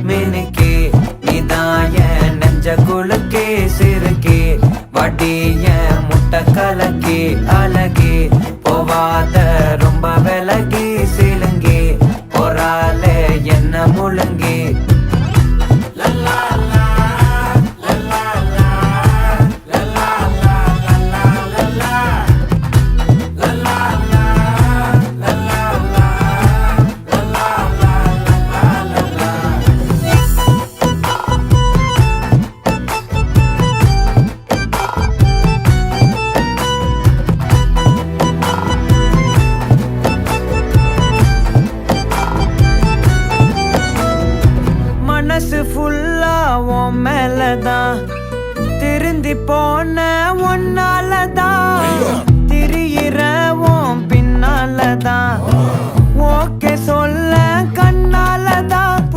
மினுக்கே நீதாய நெஞ்ச குலுக்கே சிறுக்கே வடிய முட்டை கலக்கே அழகே போவாத ரொம்ப விலகி சிலுங்கி பொறாலே என்ன முழுங்கி மனசு ஃபுல்லா உன் மேலதான் திருந்தி போன ஒன்னாலதான் திரியிற உன் பின்னாலதான் ஓகே சொல்ல கண்ணாலதான்